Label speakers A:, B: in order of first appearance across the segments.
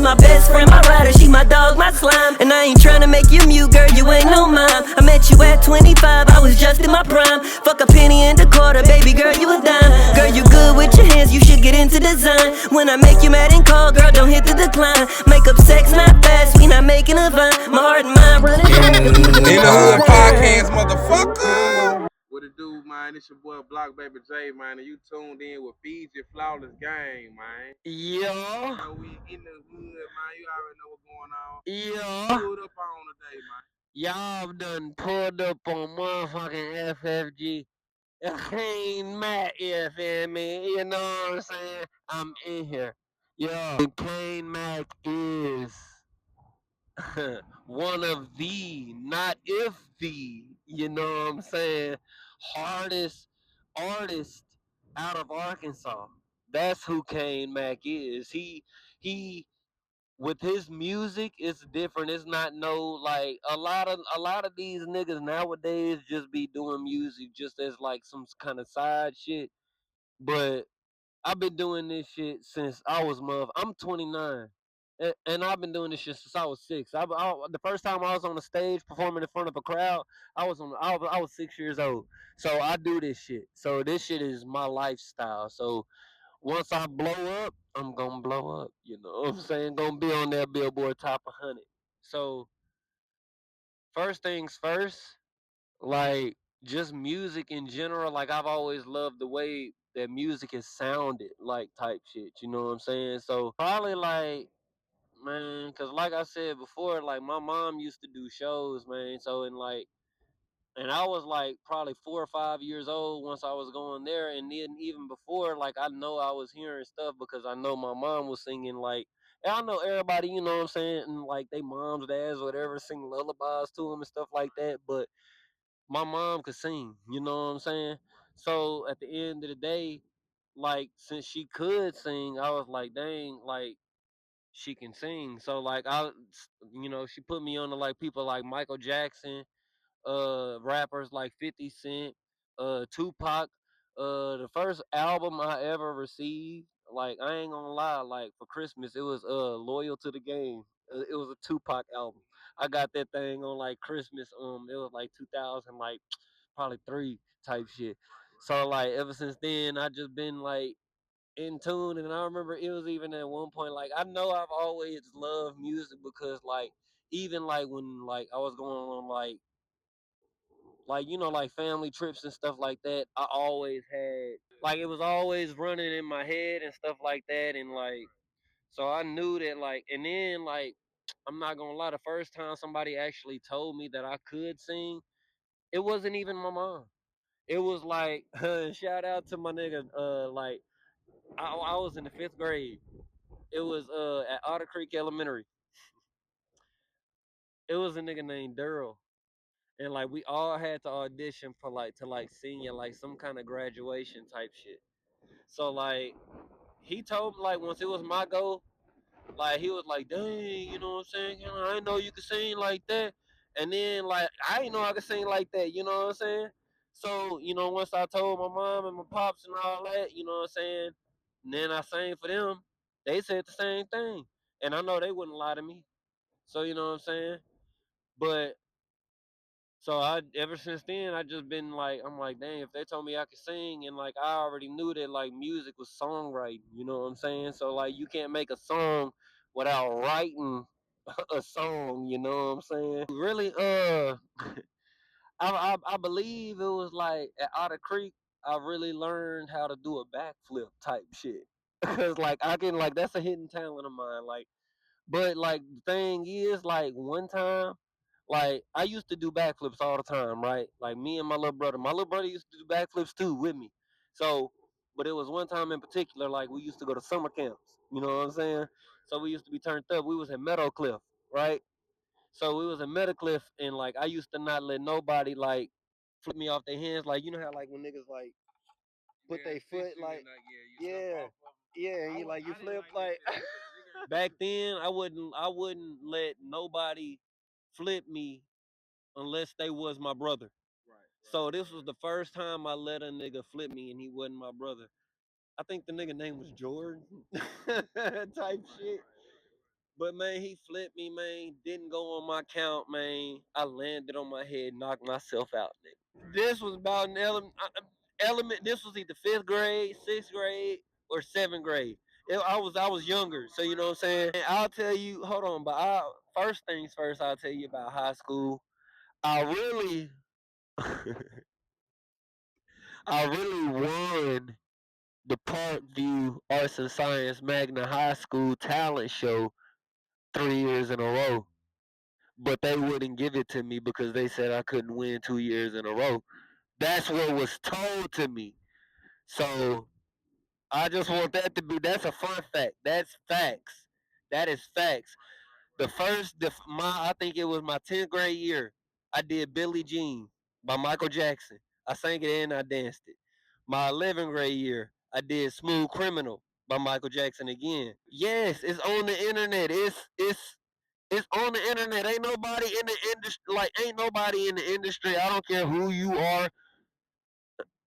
A: my best friend, my rider, she my dog, my slime. And I ain't tryna make you mute, girl, you ain't no mime. I met you at 25, I was just in my prime. Fuck a penny and a quarter, baby girl, you a dime. Girl, you good with your hands, you should get into design. When I make you mad and call, girl, don't hit the decline. Make up sex not fast, we not making a vine. My heart and mind running
B: in the hood podcast, motherfucker.
C: What it do, man? It's your boy Block Baby J, man, and you tuned in with Fiji Flawless Game, man.
D: Yeah.
C: You know, we in the hood, man. You already know what's going on.
D: Yeah.
C: Pulled up on today, man.
D: Y'all done pulled up on motherfucking FFG. Kane Mac, you feel me? You know what I'm saying? I'm in here. Yeah. Kane Mac is one of the, not if the, you know what I'm saying, hardest artist out of Arkansas. That's who Kane Mac is. He with his music, it's different. It's not no like a lot of these niggas nowadays just be doing music just as like some kind of side shit. But I've been doing this shit since I was I'm 29. And I've been doing this shit since I was 6. The first time I was on the stage performing in front of a crowd, I was 6 years old. So I do this shit. So this shit is my lifestyle. So once I blow up, I'm gonna blow up. You know what I'm saying? Gonna be on that Billboard Top 100. So first things first, like just music in general. Like I've always loved the way that music has sounded, like type shit. You know what I'm saying? So probably like man, cause like I said before, like my mom used to do shows, man. So in like and I was like probably 4 or 5 years old once I was going there, and then even before, like I know I was hearing stuff because I know my mom was singing like, and I know everybody, you know what I'm saying, and like they moms, dads, whatever, sing lullabies to them and stuff like that. But my mom could sing, you know what I'm saying. So at the end of the day, like since she could sing, I was like, dang, like she can sing. So like she put me on to like people like Michael Jackson, rappers like 50 Cent, Tupac. The first album I ever received, like I ain't gonna lie, like for Christmas it was Loyal to the Game. It was a Tupac album. I got that thing on like Christmas. It was like 2000, like probably 3 type shit. So like ever since then, I just been like in tune. And I remember it was even at one point like I know I've always loved music because like even like when like I was going on like like family trips and stuff like that, I always had like it was always running in my head and stuff like that. And like so I knew that like, and then like I'm not gonna lie, the first time somebody actually told me that I could sing, it wasn't even my mom. It was like shout out to my nigga, like I was in the 5th grade. It was at Otter Creek Elementary. It was a nigga named Daryl, and like we all had to audition for like to like sing at like some kind of graduation type shit. So like he told me like once it was my go, like he was like, dang, you know what I'm saying? I didn't know you could sing like that. And then like I didn't know I could sing like that, you know what I'm saying? So, once I told my mom and my pops and all that, you know what I'm saying? And then I sang for them, they said the same thing. And I know they wouldn't lie to me. So you know what I'm saying? But so I ever since then I just been like I'm like, dang, if they told me I could sing, and like I already knew that like music was songwriting, you know what I'm saying? So like you can't make a song without writing a song, you know what I'm saying? Really I believe it was like at Otter Creek I really learned how to do a backflip type shit. Cause like I can like that's a hidden talent of mine. Like but like the thing is, like one time, like I used to do backflips all the time, right? Like me and my little brother. My little brother used to do backflips too with me. So, but it was one time in particular, like we used to go to summer camps. You know what I'm saying? So we used to be turned up. We was in Meadow Cliff, right? So we was in Meadow Cliff, and like I used to not let nobody like flip me off their hands. Like you know how like when niggas like put their foot like yeah, yeah, and you like you flip like back then I wouldn't let nobody flip me unless they was my brother. So this was the first time I let a nigga flip me and he wasn't my brother. I think the nigga name was Jordan type shit. But man, he flipped me, man. Didn't go on my count, man. I landed on my head, knocked myself out, nigga. This was about an element. This was either fifth grade, sixth grade, or seventh grade. I was younger, so you know what I'm saying. And I'll tell you. Hold on, but first things first. I'll tell you about high school. I really, I really won the Parkview Arts and Science Magna High School talent show 3 years in a row. But they wouldn't give it to me because they said I couldn't win 2 years in a row. That's what was told to me. So I just want that to be. That's a fun fact. That's facts. That is facts. I think it was my 10th grade year. I did Billie Jean by Michael Jackson. I sang it and I danced it. My 11th grade year, I did Smooth Criminal by Michael Jackson again. Yes, it's on the internet. It's on the internet. Ain't nobody in the industry. Like, ain't nobody in the industry. I don't care who you are.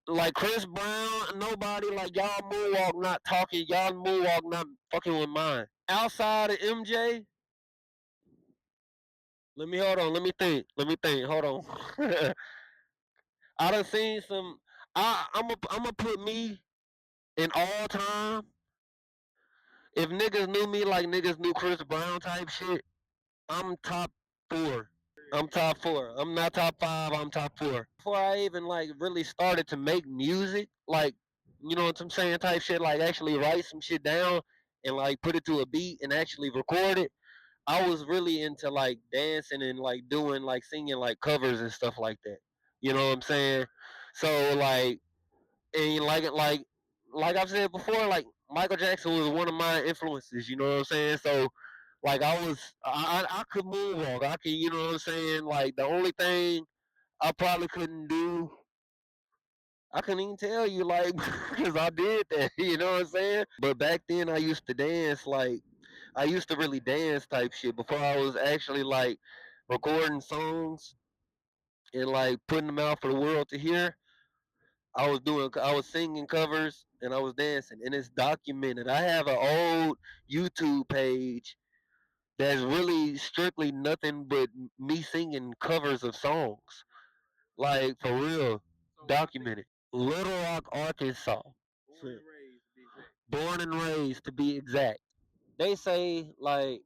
D: Like Chris Brown, nobody. Like, y'all moonwalk not talking. Y'all moonwalk not fucking with mine. Outside of MJ, let me hold on. Let me think. Let me think. Hold on. I done seen some. I'm gonna put me in all time. If niggas knew me like niggas knew Chris Brown type shit, I'm top four. I'm top four. I'm not top five. I'm top four. Before I even like really started to make music, like, you know what I'm saying, type shit, like actually write some shit down and like put it to a beat and actually record it. I was really into like dancing and like doing like singing like covers and stuff like that. You know what I'm saying? So like, and like I've said before, like Michael Jackson was one of my influences. You know what I'm saying? So like I could moonwalk. I could, you know what I'm saying? Like the only thing I probably couldn't do, I couldn't even tell you, like, because I did that. You know what I'm saying? But back then I used to dance like I used to really dance type shit before I was actually like recording songs and like putting them out for the world to hear. I was singing covers and I was dancing, and it's documented. I have an old YouTube page that's really strictly nothing but me singing covers of songs, like for real, documented. Little Rock, Arkansas. Born and raised to be exact. They say like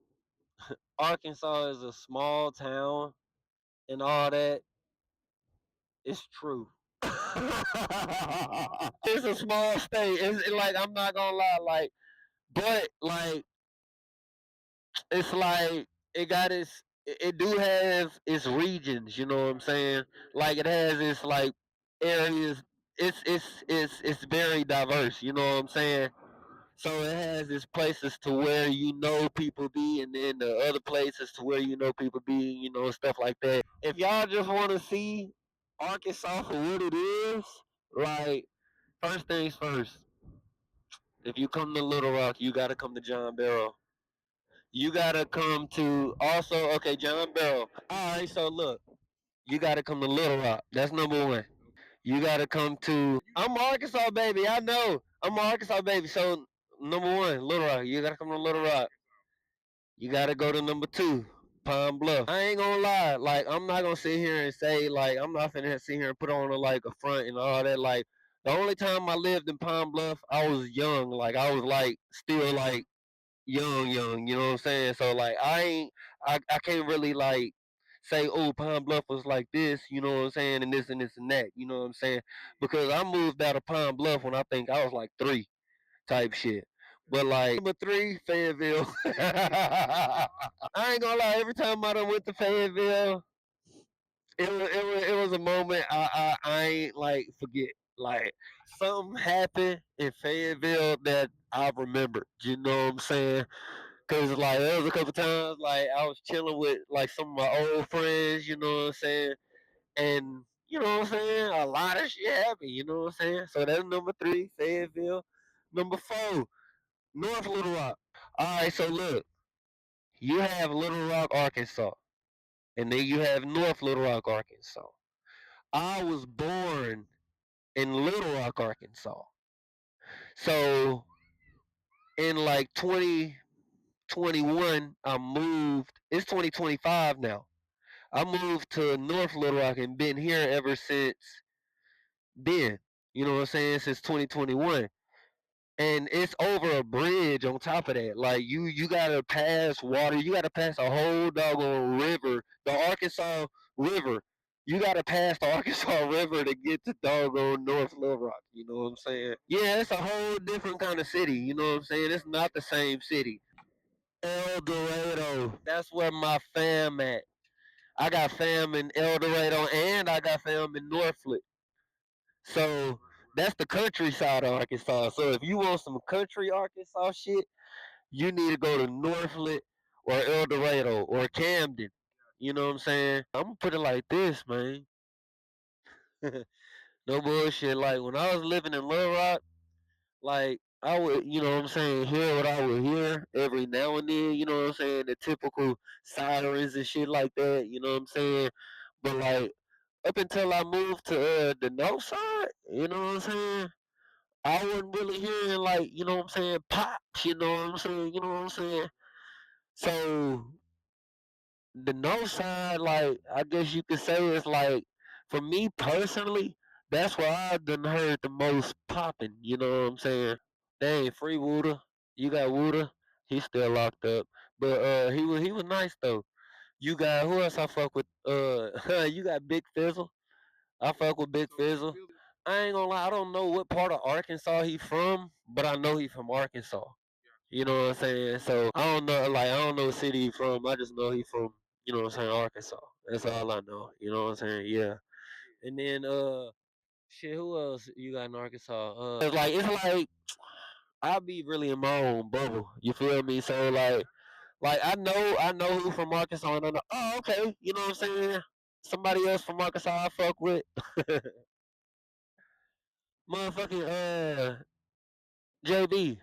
D: Arkansas is a small town and all that. It's true. It's a small state. Like, I'm not gonna lie, like, but like it's like it do have its regions. You know what I'm saying? Like it has its like areas. It's very diverse. You know what I'm saying? So it has its places to where you know people be, and then the other places to where you know people be, you know, stuff like that. If y'all just want to see Arkansas for what it is, like, first things first, if you come to Little Rock, you gotta come to John Barrow. You gotta come to also, okay, John Barrow. All right, so look, you gotta come to Little Rock. That's number one. You gotta come to. I'm Arkansas baby. I know. I'm Arkansas baby. So number one, Little Rock. You gotta come to Little Rock. You gotta go to number two, Pine Bluff. I ain't gonna lie. Like, I'm not gonna sit here and say like I'm not finna sit here and put on like a front and all that. Like, the only time I lived in Pine Bluff, I was young. Like, I was like still like young. You know what I'm saying? So like I can't really like say, oh, Pine Bluff was like this, you know what I'm saying, and this and this and that, you know what I'm saying? Because I moved out of Pine Bluff when I think I was like 3 type shit. But like number 3, Fayetteville. I ain't gonna lie, every time I done went to Fayetteville, it was a moment I ain't like forget. Like, something happened in Fayetteville that I remembered. You know what I'm saying? Cause like there was a couple times like I was chilling with like some of my old friends, you know what I'm saying, and you know what I'm saying, a lot of shit happened, you know what I'm saying. So that's number 3, Fayetteville. Number 4, North Little Rock. All right, so look, you have Little Rock, Arkansas, and then you have North Little Rock, Arkansas. I was born in Little Rock, Arkansas. So in like 2021, I moved. It's 2025 now. I moved to North Little Rock and been here ever since then. You know what I'm saying? Since 2021. And it's over a bridge on top of that. Like you gotta pass water. You gotta pass a whole doggone river, the Arkansas River. You gotta pass the Arkansas River to get to doggone North Little Rock. You know what I'm saying? Yeah, it's a whole different kind of city. You know what I'm saying? It's not the same city. El Dorado. That's where my fam at. I got fam in El Dorado and I got fam in Norfolk. So that's the countryside of Arkansas. So if you want some country Arkansas shit, you need to go to Norfolk or El Dorado or Camden. You know what I'm saying? I'm gonna put it like this, man. No bullshit. Like when I was living in Little Rock, like I would, you know what I'm saying, hear what I would hear every now and then, you know what I'm saying, the typical sirens and shit like that, you know what I'm saying? But like up until I moved to the north side, you know what I'm saying? I wasn't really hearing like, you know what I'm saying, pops, you know what I'm saying, you know what I'm saying? So the north side, like I guess you could say it's like for me personally, that's where I done heard the most popping, you know what I'm saying? Dang, free Wooder. You got Wooder. He's still locked up. But he was nice though. You got who else I fuck with? You got Big Fizzle. I fuck with Big Fizzle. I ain't gonna lie, I don't know what part of Arkansas he from, but I know he from Arkansas. You know what I'm saying? So I don't know, like I don't know what city he from. I just know he from, you know what I'm saying, Arkansas. That's all I know. You know what I'm saying? Yeah. And then shit, who else you got in Arkansas? It's like I be really in my own bubble. You feel me? So like I know who from Arkansas and I know, oh okay, you know what I'm saying? Somebody else from Arkansas I fuck with. Motherfucking JB.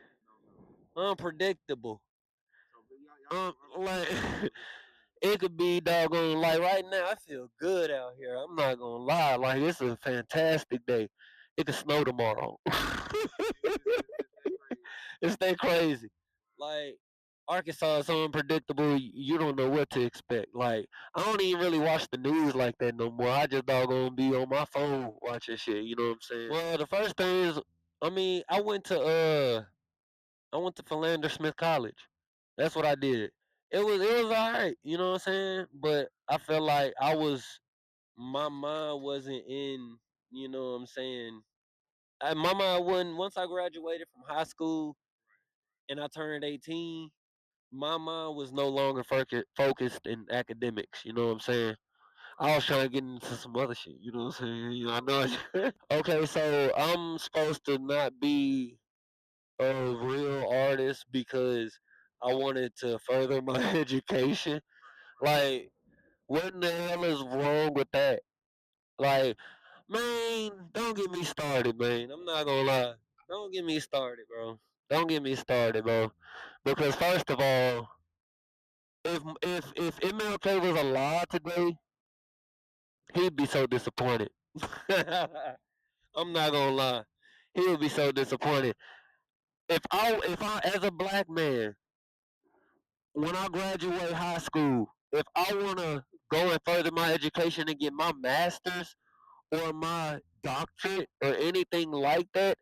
D: Unpredictable. Like it could be doggone like right now I feel good out here. I'm not gonna lie. Like it's a fantastic day. It could snow tomorrow. It's that crazy. Like Arkansas is so unpredictable. You don't know what to expect. Like I don't even really watch the news like that no more. I just doggone be on my phone watching shit. You know what I'm saying? Well, the first thing is, I mean, I went to Philander Smith College. That's what I did. It was alright. You know what I'm saying? But I felt like my mind wasn't in. You know what I'm saying? My mind wasn't once I graduated from high school and I turned 18, my mind was no longer focused in academics. You know what I'm saying? I was trying to get into some other shit. You know what I'm saying? You know, I know. Okay, so I'm supposed to not be a real artist because I wanted to further my education. Like, what in the hell is wrong with that? Like, man, don't get me started, man. I'm not gonna lie. Don't get me started, bro. Don't get me started, bro. Because first of all, if MLK was alive today, he'd be so disappointed. I'm not gonna lie, he would be so disappointed. If I as a black man, when I graduate high school, if I wanna go and further my education and get my master's or my doctorate or anything like that,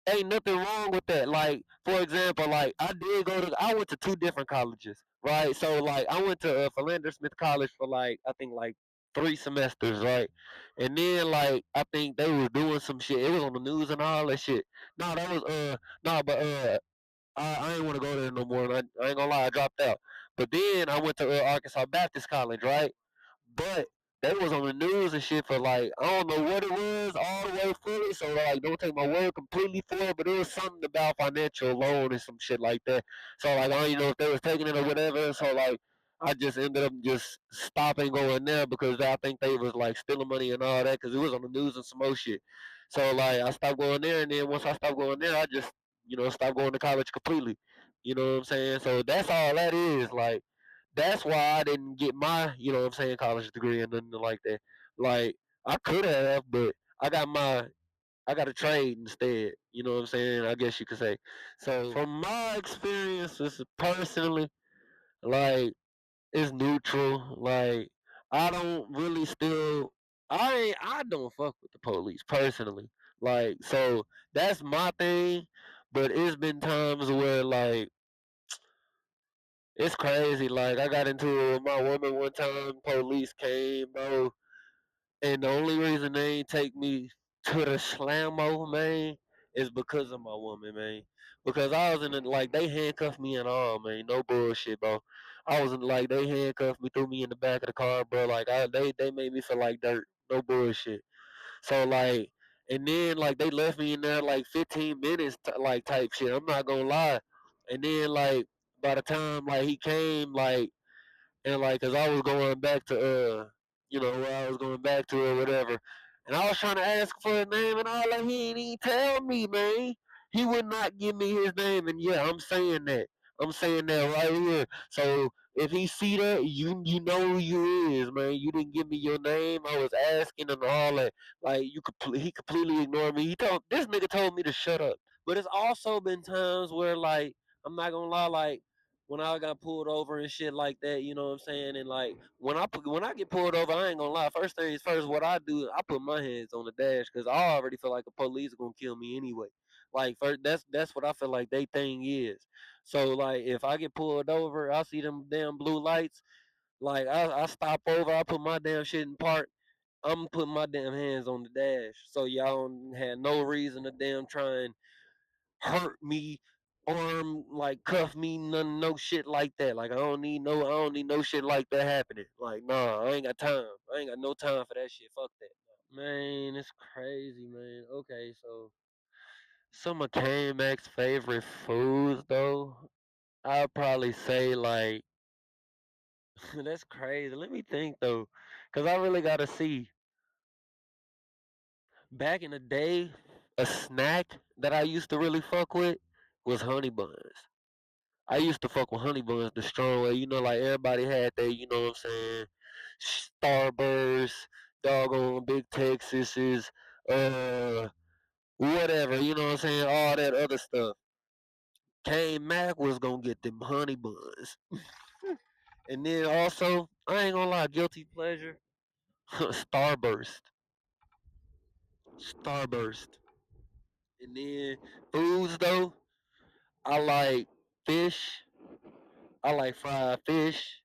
D: ain't nothing wrong with that. Like, for example, like I went to two different colleges, right? So like I went to Philander Smith College for like I think like 3 semesters, right? And then like I think they were doing some shit. It was on the news and all that shit. No, that was no, but I ain't want to go there no more. I ain't gonna lie, I dropped out. But then I went to Arkansas Baptist College, right? But they was on the news and shit for like I don't know what it was all the way fully. So like don't take my word completely for it, but it was something about financial loan and some shit like that. So like I don't even know if they was taking it or whatever. So like I just ended up just stopping going there because I think they was like stealing money and all that because it was on the news and some more shit. So like I stopped going there, and then once I stopped going there, I just stopped going to college completely. You know what I'm saying? So that's all that is. Like that's why I didn't get my, what I'm saying, college degree and nothing like that. Like I could have, but I got a trade instead. You know what I'm saying? I guess you could say. So from my experiences personally, like it's neutral. Like I don't really still I don't fuck with the police personally. Like so that's my thing. But it's been times where like it's crazy. Like I got into it with my woman one time. Police came, bro, and the only reason they ain't take me to the slammo, man, is because of my woman, man. Because I was in the, like they handcuffed me and all, man. No bullshit, bro. I was in, like they handcuffed me, threw me in the back of the car, bro. Like they made me feel like dirt. No bullshit. So like, and then like they left me in there like 15 minutes, like type shit. I'm not gonna lie. And then like by the time like he came, like and like, cause I was going back to where I was going back to or whatever, and I was trying to ask for his name and all that. He ain't even tell me, man. He would not give me his name, and yeah, I'm saying that. I'm saying that right here. So if he see that, you know who you is, man. You didn't give me your name. I was asking and all that. Like he completely ignored me. He told this nigga told me to shut up. But it's also been times where like I'm not gonna lie, like when I got pulled over and shit like that, you know what I'm saying? And like when I get pulled over, I ain't gonna lie. First things first, what I do, I put my hands on the dash because I already feel like the police are gonna kill me anyway. Like first, that's what I feel like they thing is. So like if I get pulled over, I see them damn blue lights. Like I stop over, I put my damn shit in park. I'm putting my damn hands on the dash, so y'all don't have no reason to damn try and hurt me, arm like cuff me, none no shit like that. Like I don't need no shit like that happening. Like nah, I ain't got time. I ain't got no time for that shit. Fuck that. Man, it's crazy, man. Okay, so some of Kane Mac's favorite foods though, I'll probably say like that's crazy. Let me think though, cause I really gotta see. Back in the day, a snack that I used to really fuck with was honey buns. I used to fuck with honey buns the strong way. You know, like everybody had their, you know what I'm saying, Starburst, doggone Big Texases, whatever, you know what I'm saying, all that other stuff. Kane Mac was gonna get them honey buns. And then also, I ain't gonna lie, guilty pleasure, Starburst. Starburst. And then foods though, I like fish. I like fried fish.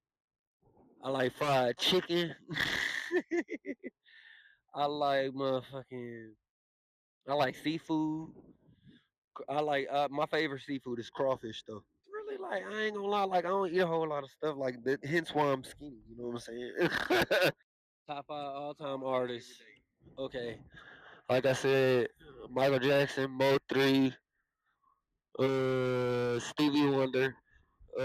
D: I like fried chicken. I like motherfucking. I like seafood. I like my favorite seafood is crawfish though. Really, like I ain't gonna lie, like I don't eat a whole lot of stuff like that. Hence why I'm skinny. You know what I'm saying? Top five all time artists. Okay, like I said, Michael Jackson, Mo 3, Stevie Wonder, uh,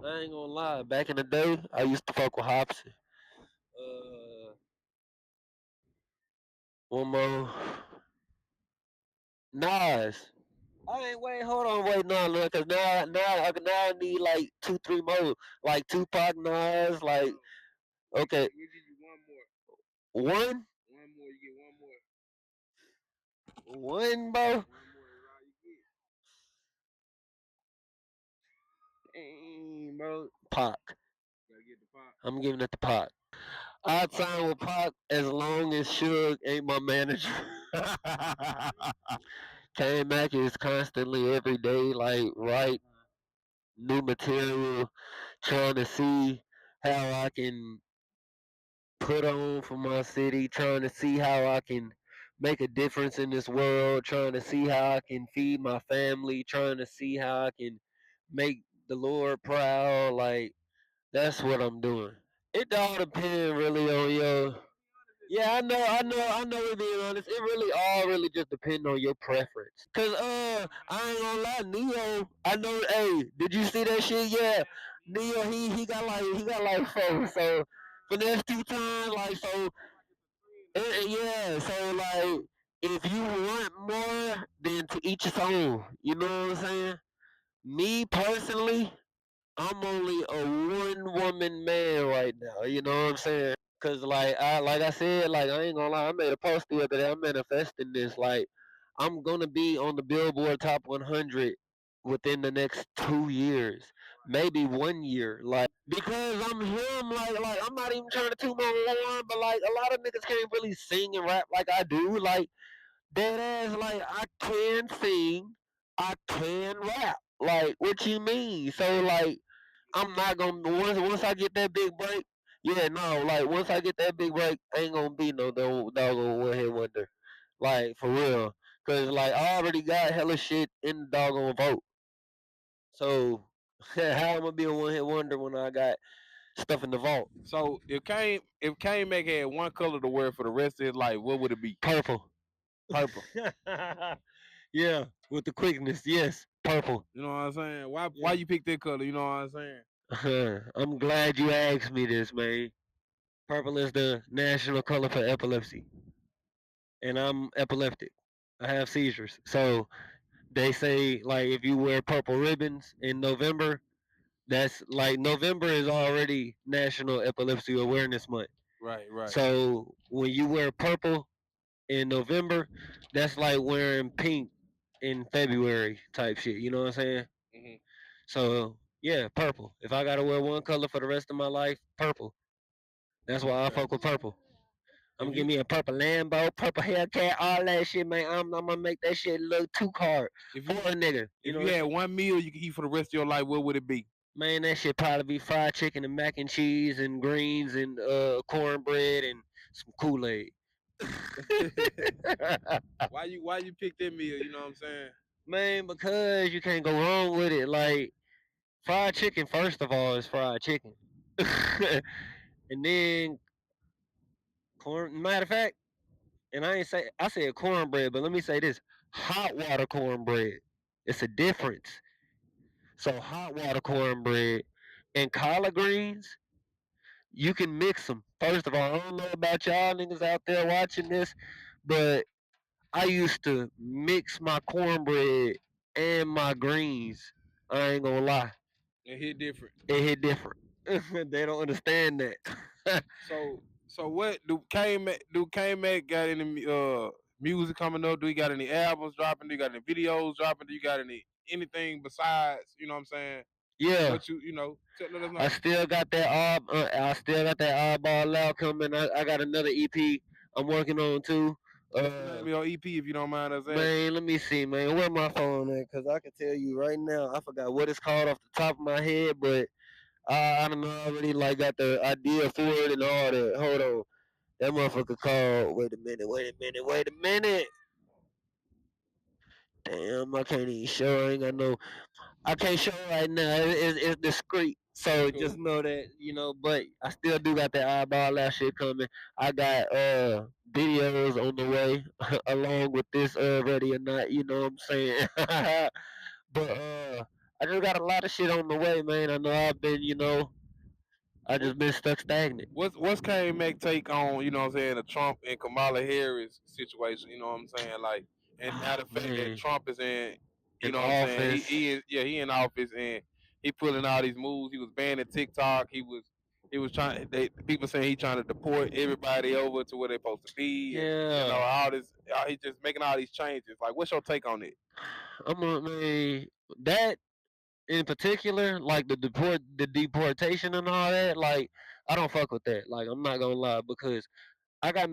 D: I ain't gonna lie. Back in the day, I used to fuck with Hobson. Uh, one more. Nas. I ain't wait. Hold on, wait, no, look, cause now I need like 2, 3 more, like Tupac, Nas, like okay,
C: We give you one more.
D: one,
C: One more. You get one more.
D: one, bro.
C: One more is all you get.
D: Dang, bro. Pac.
C: Gotta get the pop.
D: I'm giving it to Pac. I sign with Pac as long as Suge ain't my manager. Kane Mac is constantly every day, like write new material, trying to see how I can put on for my city, trying to see how I can make a difference in this world, trying to see how I can feed my family, trying to see how I can make the Lord proud. Like that's what I'm doing. It all depends really on your. Yeah, I know. We're being honest. It really all really just depends on your preference. Cause I ain't gonna lie, Neo. I know. Hey, did you see that shit? Yeah, Neo. He got like four. So for the next 2 times, like so. Yeah. So like, if you want more, then to each his own. You know what I'm saying? Me personally. I'm only a one woman man right now. You know what I'm saying? Cause like I said, like I ain't gonna lie, I made a post the other day. I'm manifesting this. Like I'm gonna be on the Billboard Top 100 within the next 2 years, maybe 1 year. Like because I'm him. Like I'm not even trying to toot my horn, but like a lot of niggas can't really sing and rap like I do. Like dead ass. Like I can sing, I can rap. Like what you mean? So like I'm not gonna once I get that big break. Yeah, no, like once I get that big break, ain't gonna be no doggone one hit wonder. Like for real, cause like I already got hella shit in the doggone vote. So how am I gonna be a one hit wonder when I got stuff in the vault?
C: So if Kane Mac had one color to wear for the rest of his life, what would it be?
D: Purple.
C: Purple.
D: Yeah, with the quickness. Yes, purple.
C: You know what I'm saying? Why
D: Yeah.
C: you pick that color? You know what I'm saying?
D: I'm glad you asked me this, man. Purple is the national color for epilepsy, and I'm epileptic. I have seizures. So they say like if you wear purple ribbons in November, that's like November is already National Epilepsy Awareness Month.
C: Right, right.
D: So when you wear purple in November, that's like wearing pink in February type shit. You know what I'm saying?
C: Hmm.
D: So yeah, purple. If I gotta wear one color for the rest of my life, purple. That's why I
C: Okay.
D: fuck with purple. I'm
C: If
D: gonna give
C: you
D: me a purple Lambo, purple Hellcat, all that shit, man. I'm gonna make that shit look too hard
C: if
D: for
C: you
D: a nigga. You
C: if
D: know
C: you
D: what I'm
C: had
D: saying?
C: one meal you could eat for the rest of your life, what would it be?
D: Man, that shit probably be fried chicken and mac and cheese and greens and cornbread and some Kool Aid.
C: Why you pick that meal? You know what I'm saying?
D: Man, because you can't go wrong with it. Like fried chicken, first of all, is fried chicken, and then corn. Matter of fact, and I said cornbread, but let me say this: hot water cornbread. It's a difference. So hot water cornbread and collard greens, you can mix them. First of all, I don't know about y'all niggas out there watching this, but I used to mix my cornbread and my greens. I ain't gonna lie,
C: It hit different.
D: it hit different. They don't understand that.
C: So what do Kane Mac got any music coming up? Do he got any albums dropping? Do you got any videos dropping? Do you got anything besides, you know what I'm saying?
D: Yeah,
C: What let us
D: I
C: know.
D: still got that I still got that oddball out coming. I got another EP I'm working on too.
C: What's the name of your EP if you don't mind us asking?
D: Man, let me see, man. Where my phone at? Cause I can tell you right now. I forgot what it's called off the top of my head, but I don't know. I already like got the idea for it and all that. Hold on, that motherfucker called. Wait a minute. Wait a minute. Wait a minute. Damn, I can't even show. I ain't got no. I can't show right now. It's discreet. So
C: Cool.
D: just know that, you know, but I still do got that eyeball that shit coming. I got videos on the way along with this ready or not, you know what I'm saying? But I just got a lot of shit on the way, man. I know I've been, I
C: What
D: just been stuck stagnant.
C: what's Kane Mac take on, you know what I'm saying, the Trump and Kamala Harris situation, you know what I'm saying? Like, and now
D: Oh
C: the fact that
D: man,
C: Trump is in, you
D: in
C: know what I'm saying, he
D: office.
C: he is yeah, he in office and he pulling all these moves. He was banning TikTok. He was trying people saying he trying to deport everybody over to where they're supposed to be, and
D: Yeah,
C: all this he just making all these changes. Like, what's your take on it?
D: I'm a man. That in particular, like the deportation and all that, like I don't fuck with that. Like I'm not gonna lie because I got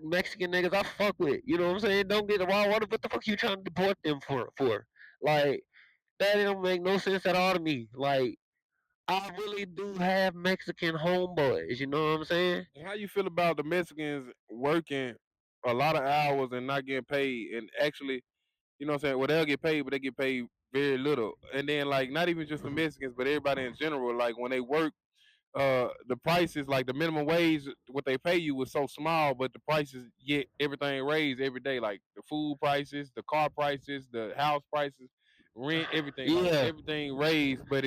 D: Mexican niggas I fuck with. You know what I'm saying? Don't get it wrong. What the fuck you trying to deport them for? Like that don't make no sense at all to me. Like I really do have Mexican homeboys. You know what I'm saying?
C: And how you feel about the Mexicans working a lot of hours and not getting paid, and actually, you know what I'm saying? Well, they'll get paid, but they get paid very little. And then, like, not even just the Mexicans, but everybody in general, like, when they work, the prices, like the minimum wage, what they pay you was so small, but the prices get everything raised every day, like the food prices, the car prices, the house prices, rent, everything, like
D: Yeah,
C: everything raised, but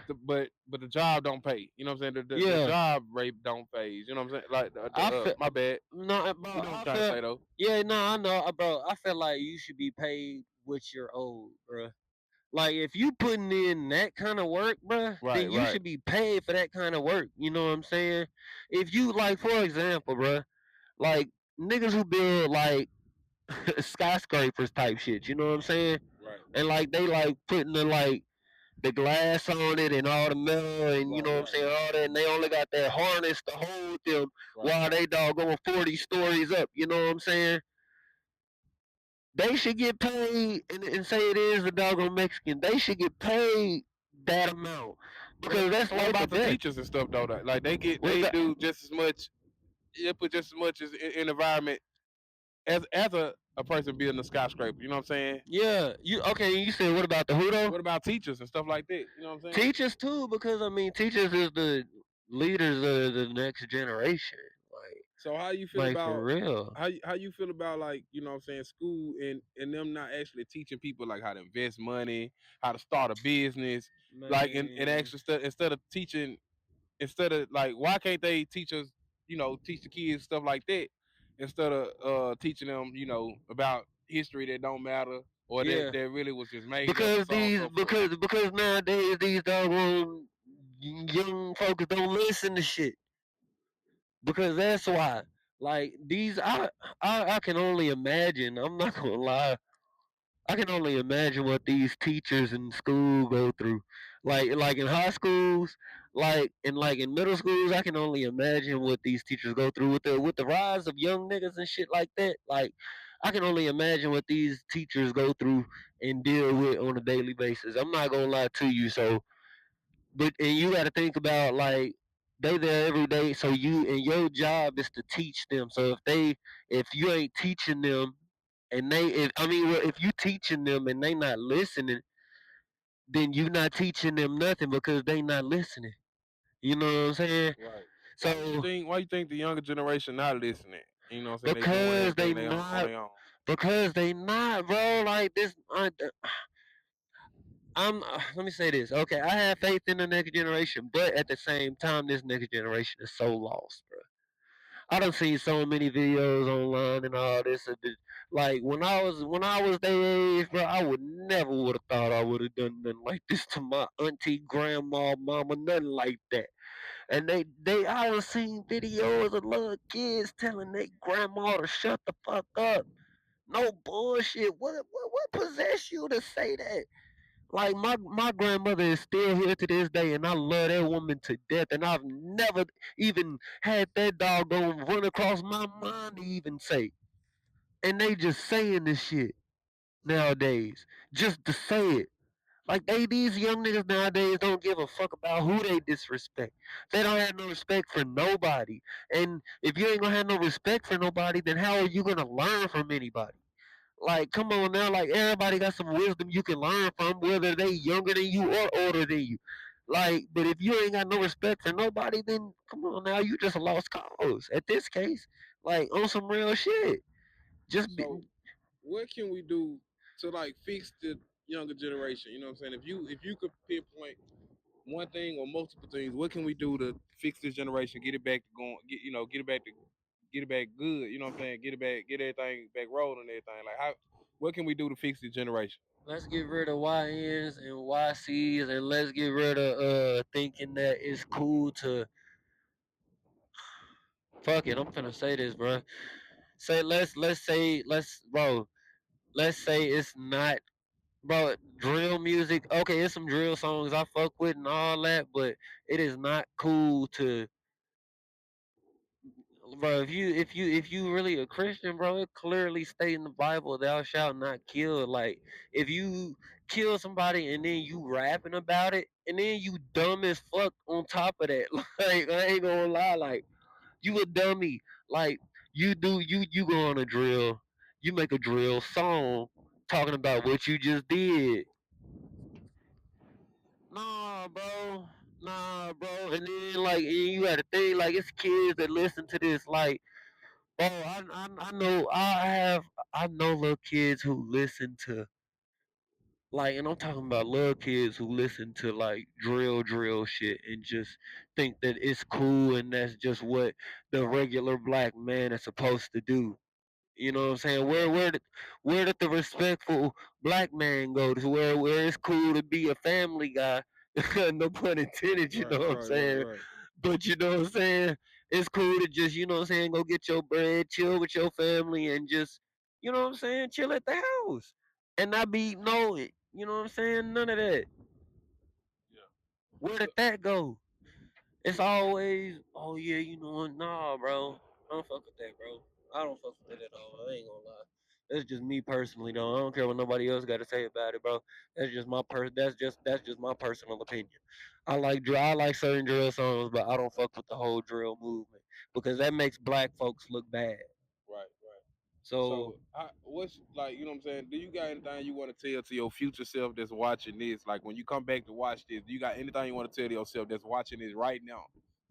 C: the job don't pay. You know what I'm saying? The
D: yeah.
C: job rate don't pay. You know what I'm saying? Like
D: I feel
C: my bad.
D: no,
C: You
D: bro.
C: know what I'm
D: I
C: trying to
D: feel
C: say though.
D: yeah, no, I know, bro. I feel like you should be paid what you're owed, bro. Like if you putting in that kind of work, bruh, then
C: Right,
D: you
C: right.
D: should be paid for that kind of work. You know what I'm saying? If you like, for example, bruh, like niggas who build like skyscrapers type shit. You know what I'm saying?
C: Right,
D: And like they like putting the glass on it and all the metal and you
C: right,
D: know what I'm
C: right,
D: saying, all that, and they only got that harness to hold them
C: right.
D: while they doggone 40 stories up, you know what I'm saying? They should get paid and say it is a doggone Mexican. They should get paid that amount. Because that's
C: What
D: life or
C: about the
D: death.
C: teachers and stuff though? Like
D: What
C: they
D: about
C: do just as much. They put just as much as in environment as a person building a skyscraper. You know what I'm saying?
D: yeah, you okay, you said what about the who though?
C: What about teachers and stuff like that? You know what I'm saying?
D: Teachers too, because I mean teachers is the leaders of the next generation.
C: So how you feel
D: Like for
C: about
D: real.
C: how you feel about like you know what I'm saying school and them not actually teaching people like how to invest money, how to start a business, like and
D: Man.
C: actually instead of teaching instead of like why can't they teach us teach the kids stuff like that instead of teaching them about history that don't matter or
D: Yeah.
C: that really was just made up and
D: Because
C: so on and
D: these
C: so forth.
D: because nowadays these doggone young folks don't listen to shit. Because that's why. Like these I can only imagine, I'm not gonna lie. I can only imagine what these teachers in school go through. Like in high schools, like in middle schools, I can only imagine what these teachers go through with the rise of young niggas and shit like that. Like I can only imagine what these teachers go through and deal with on a daily basis. I'm not gonna lie to you. So but and you got to think about like they there every day, so you and your job is to teach them. So if you ain't teaching them, and they if I mean well, if you teaching them and they not listening, then you not teaching them nothing because they not listening. You know what I'm saying?
C: Right.
D: So
C: Why you think the younger generation not listening? You know what I'm saying? They doing
D: because they
C: everything they on
D: not
C: their own.
D: because they not, bro. Like this, let me say this. Okay, I have faith in the next generation, but at the same time, this next generation is so lost, bro. I done seen so many videos online and all this. Like when I was their age, bro, I would never would have thought I would have done nothing like this to my auntie, grandma, mama, nothing like that. And I done seen videos of little kids telling their grandma to shut the fuck up. No bullshit. What possessed you to say that? Like my grandmother is still here to this day, and I love that woman to death. And I've never even had that doggone run across my mind to even say. And they just saying this shit nowadays, just to say it. Like these young niggas nowadays don't give a fuck about who they disrespect. They don't have no respect for nobody. And if you ain't gonna have no respect for nobody, then how are you gonna learn from anybody? Like, come on now, like everybody got some wisdom you can learn from, whether they younger than you or older than you. Like, but if you ain't got no respect for nobody, then come on now, you just a lost cause. At this case, like on some real shit. Just be,
C: So what can we do to like fix the younger generation? You know what I'm saying? If you could pinpoint one thing or multiple things, what can we do to fix this generation, get it back to going, get it back good? You know what I'm saying? Get everything back rolling and everything. Like how, what can we do to fix this generation?
D: let's get rid of YNs and YCs, and let's get rid of thinking that it's cool to fuck it. I'm finna say this, bro. Say let's say it's not, bro, drill music. Okay, it's some drill songs I fuck with and all that, but it is not cool to, bro. If you really a Christian, bro, it clearly state in the Bible, "Thou shalt not kill." Like, if you kill somebody and then you rapping about it, and then you dumb as fuck on top of that, like I ain't gonna lie, like you a dummy. Like you go on a drill, you make a drill song talking about what you just did. Nah, bro. Nah, bro. And then like and you got to think like it's kids that listen to this. Like, bro, I know I know little kids who listen to like, and I'm talking about little kids who listen to like drill shit and just think that it's cool and that's just what the regular black man is supposed to do. You know what I'm saying? Where did the respectful black man go to where it's cool to be a family guy? No pun intended, you know what I'm saying?
C: Right.
D: But you know what I'm saying? It's cool to just, you know what I'm saying, go get your bread, chill with your family, and just, you know what I'm saying, chill at the house. And not be no, you know what I'm saying? None of that.
C: Yeah.
D: Where
C: So,
D: did that go? It's always, oh yeah, you know what? Nah, bro. I don't fuck with that, bro. I don't fuck with that at all. I ain't gonna lie. That's just me personally, though. I don't care what nobody else got to say about it, bro. That's just my that's just my personal opinion. I like certain drill songs, but I don't fuck with the whole drill movement because that makes black folks look bad.
C: right.
D: So
C: So, what's like, you know what I'm saying? Do you got anything you want to tell to your future self that's watching this? Like, when you come back to watch this, do you got anything you want to tell to yourself that's watching this right now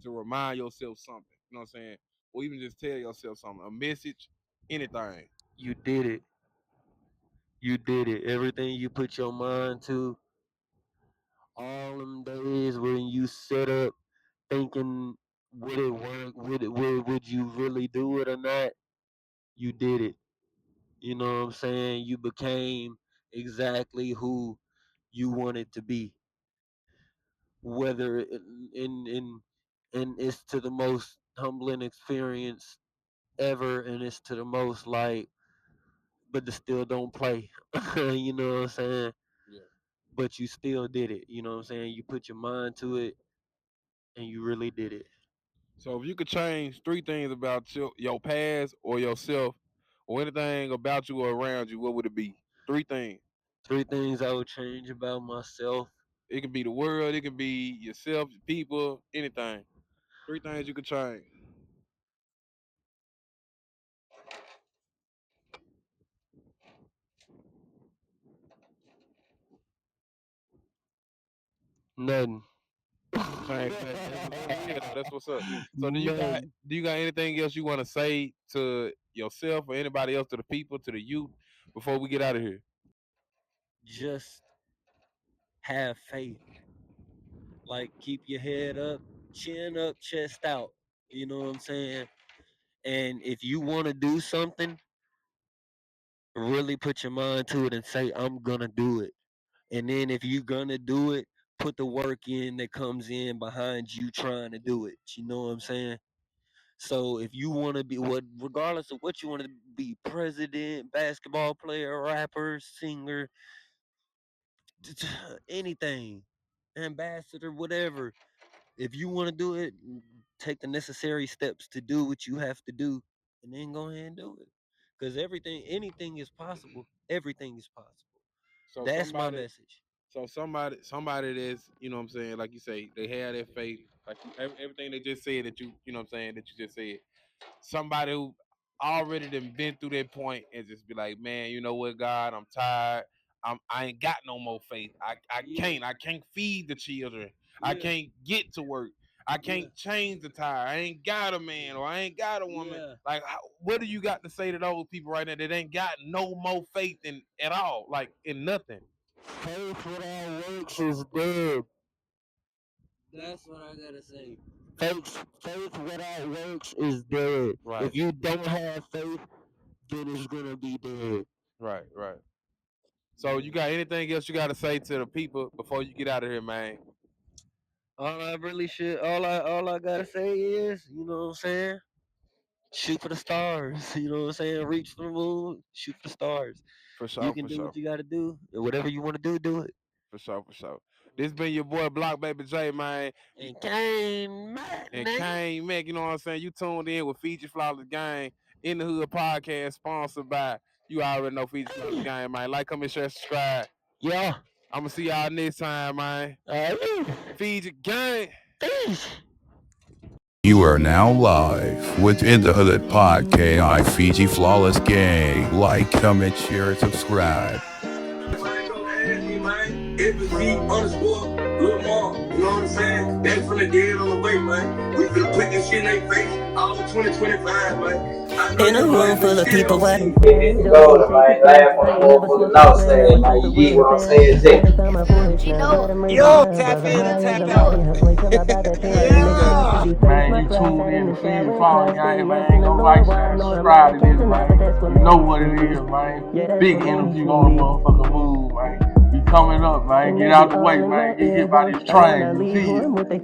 C: to remind yourself something? You know what I'm saying? Or even just tell yourself something, a message, anything.
D: you did it. You did it. Everything you put your mind to, all them days when you set up thinking would it work, would you really do it or not? You did it. You know what I'm saying? You became exactly who you wanted to be. Whether and it's to the most humbling experience ever, and it's to the most like, but the still don't play. You know what I'm saying?
C: Yeah.
D: But you still did it. You know what I'm saying? You put your mind to it, and you really did it.
C: So, if you could change three things about your past or yourself or anything about you or around you, what would it be? Three things.
D: Three things I would change about myself.
C: It could be the world, it could be yourself, people, anything. Three things you could change.
D: Nothing.
C: Change that. Yeah, that's what's up. So
D: Nothing.
C: do you got anything else you want to say to yourself or anybody else, to the people, to the youth, before we get out of here?
D: Just have faith. Like keep your head up, chin up, chest out. You know what I'm saying? And if you want to do something, really put your mind to it and say, I'm gonna do it. And then if you're gonna do it, put the work in that comes in behind you trying to do it. You know what I'm saying? So if you want to be what, regardless of what you want to be, president, basketball player, rapper, singer, anything, ambassador, whatever. If you want to do it, take the necessary steps to do what you have to do, and then go ahead and do it. Because anything is possible. Everything is possible.
C: So
D: That's my
C: somebody,
D: message.
C: somebody that's, you know what I'm saying, like you say, they have that faith, like everything they just said that you know what I'm saying, that you just said. Somebody who already done been through that point and just be like, man, you know what, God, I'm tired. I ain't got no more faith.
D: Yeah,
C: I can't feed the children. I
D: yeah,
C: can't get to work. I
D: yeah,
C: can't change the tire. I ain't got a man or I ain't got a woman.
D: yeah.
C: Like, what do you got to say to those people right now that ain't got no more faith in at all, like in nothing?
D: Faith without works is dead. That's what I gotta say. Faith without works is dead.
C: Right,
D: If you don't have faith, then it's gonna be dead.
C: right. So, you
D: Yeah.
C: got anything else you got to say to the people before you get out of here, man?
D: All I gotta say is, you know what I'm saying? Shoot for the stars. You know what I'm saying? Reach for the moon, shoot for the stars.
C: For
D: You
C: sure,
D: can
C: for
D: do
C: sure.
D: what you gotta do, and whatever you wanna do it.
C: For sure, for sure. This been your boy Block Baby J, man.
D: And Kane Mac,
C: And
D: nigga.
C: Kane Mac, you know what I'm saying? You tuned in with Fiji Flawless Gang in the Hood podcast, sponsored by, you already know, Fiji Flawless
D: Hey,
C: Gang, man. Like, comment, share, subscribe.
D: yeah.
C: I'm gonna see y'all next time, man. Fiji Gang.
D: Peace.
B: You are now live within the Hood Podcast, Fiji Flawless Gang. Like, comment, share, and subscribe. Underscore, Lil Mar, you know what I'm saying? That's from the dead on the way, man. We finna put
E: this shit in their face. All 2025, man.
A: In a room full of people, what?
F: Golden, man. Laugh on the motherfucking outside, man. You get what I'm saying, Jake?
G: Yo, tap in and tap out. Yeah.
H: Man, you tuned in to Feed Falling Game, man. Go like, share, subscribe to this, man. You know what it is, man. Big interview on the motherfucking move, man. We coming up, man. Get out the way, man. Get hit by this train. See you.
D: What's the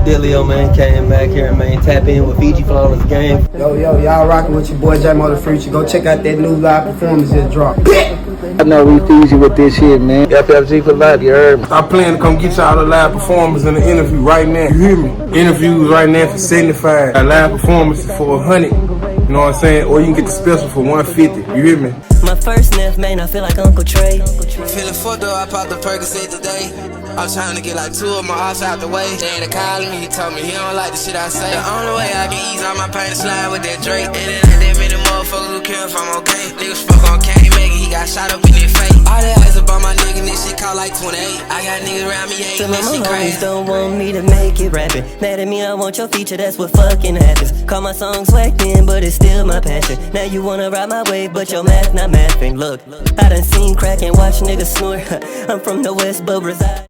D: dealio, man? Kane Mac here, man. Tap in with Fiji Flawless Game.
I: Yo, y'all rocking with your boy J-Mo the Future. Go check out that new live performance that dropped.
J: I know we Fiji with this shit, man. FFG for life, you heard me.
E: I plan to come get y'all the live performance in the interview right now. You hear me? Interviews right now for 75. A live performance for 100. You know what I'm saying? Or you can get the special for 150. You hear me?
A: My first sniff made I feel like Uncle Trey.
G: Feeling fucked up, I popped the Percocet today. I'm trying to get like 2 of my ops out the way. They ain't calling me, he told me he don't like the shit I say. The only way I can ease all my pain is slide with that Drake. And then that many motherfuckers who care if I'm okay. Niggas fuck on Kane Mac, he got shot up in their face. All that ice up on my nigga, this shit caught like 28. I got niggas around me,
A: Some
G: ain't
A: of
G: this
A: my
G: shit
A: homies
G: crazy.
A: don't want me to make it rapping. Mad at me, I want your feature, that's what fucking happens. Call my songs whacked in, but it's still my passion. Now you wanna ride my way, but your math not mathing. Look, I done seen crack and watch niggas snort. I'm from the West, but reside